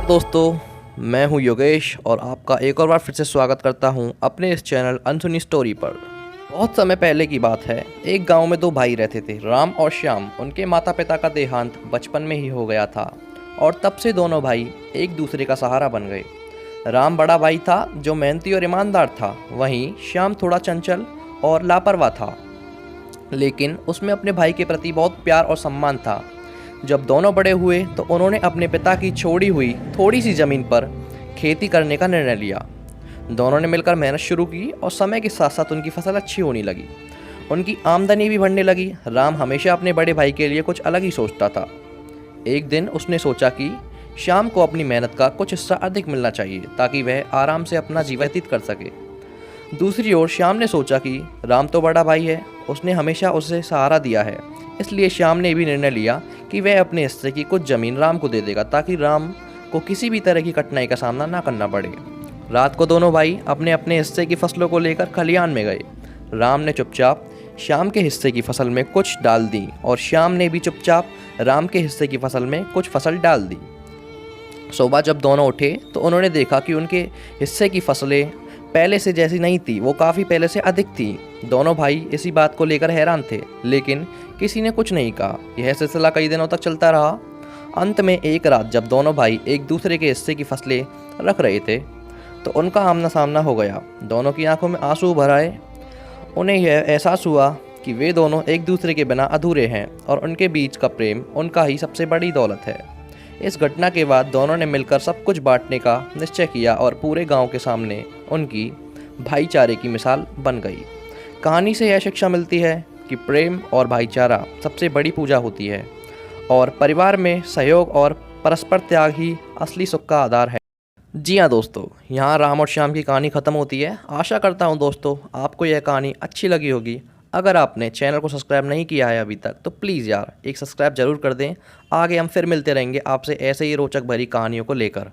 दोस्तों, मैं हूं योगेश और आपका एक और बार फिर से स्वागत करता हूं अपने इस चैनल अनसुनी स्टोरी पर। बहुत समय पहले की बात है। एक गांव में दो भाई रहते थे, राम और श्याम। उनके माता पिता का देहांत बचपन में ही हो गया था और तब से दोनों भाई एक दूसरे का सहारा बन गए। राम बड़ा भाई था जो मेहनती और ईमानदार था। वहीं श्याम थोड़ा चंचल और लापरवाह था, लेकिन उसमें अपने भाई के प्रति बहुत प्यार और सम्मान था। जब दोनों बड़े हुए तो उन्होंने अपने पिता की छोड़ी हुई थोड़ी सी ज़मीन पर खेती करने का निर्णय लिया। दोनों ने मिलकर मेहनत शुरू की और समय के साथ साथ उनकी फसल अच्छी होने लगी। उनकी आमदनी भी बढ़ने लगी। राम हमेशा अपने बड़े भाई के लिए कुछ अलग ही सोचता था। एक दिन उसने सोचा कि श्याम को अपनी मेहनत का कुछ हिस्सा अधिक मिलना चाहिए ताकि वह आराम से अपना जीवन व्यतीत कर सके। दूसरी ओर श्याम ने सोचा कि राम तो बड़ा भाई है, उसने हमेशा उसे सहारा दिया है, इसलिए श्याम ने भी निर्णय लिया कि वह अपने हिस्से की कुछ ज़मीन राम को दे देगा ताकि राम को किसी भी तरह की कठिनाई का सामना ना करना पड़े। रात को दोनों भाई अपने अपने हिस्से की फसलों को लेकर खलिहान में गए। राम ने चुपचाप श्याम के हिस्से की फसल में कुछ डाल दी और श्याम ने भी चुपचाप राम के हिस्से की फसल में कुछ फसल डाल दी। सुबह जब दोनों उठे तो उन्होंने देखा कि उनके हिस्से की फसलें पहले से जैसी नहीं थी, वो काफ़ी पहले से अधिक थी। दोनों भाई इसी बात को लेकर हैरान थे, लेकिन किसी ने कुछ नहीं कहा। यह सिलसिला कई दिनों तक चलता रहा। अंत में एक रात जब दोनों भाई एक दूसरे के हिस्से की फसलें रख रहे थे तो उनका आमना सामना हो गया। दोनों की आंखों में आंसू भर आए। उन्हें यह एहसास हुआ कि वे दोनों एक दूसरे के बिना अधूरे हैं और उनके बीच का प्रेम उनका ही सबसे बड़ी दौलत है। इस घटना के बाद दोनों ने मिलकर सब कुछ बांटने का निश्चय किया और पूरे गांव के सामने उनकी भाईचारे की मिसाल बन गई। कहानी से यह शिक्षा मिलती है कि प्रेम और भाईचारा सबसे बड़ी पूजा होती है और परिवार में सहयोग और परस्पर त्याग ही असली सुख का आधार है। जी हाँ दोस्तों, यहाँ राम और श्याम की कहानी ख़त्म होती है। आशा करता हूँ दोस्तों आपको यह कहानी अच्छी लगी होगी। अगर आपने चैनल को सब्सक्राइब नहीं किया है अभी तक तो प्लीज़ यार एक सब्सक्राइब ज़रूर कर दें। आगे हम फिर मिलते रहेंगे आपसे ऐसे ही रोचक भरी कहानियों को लेकर।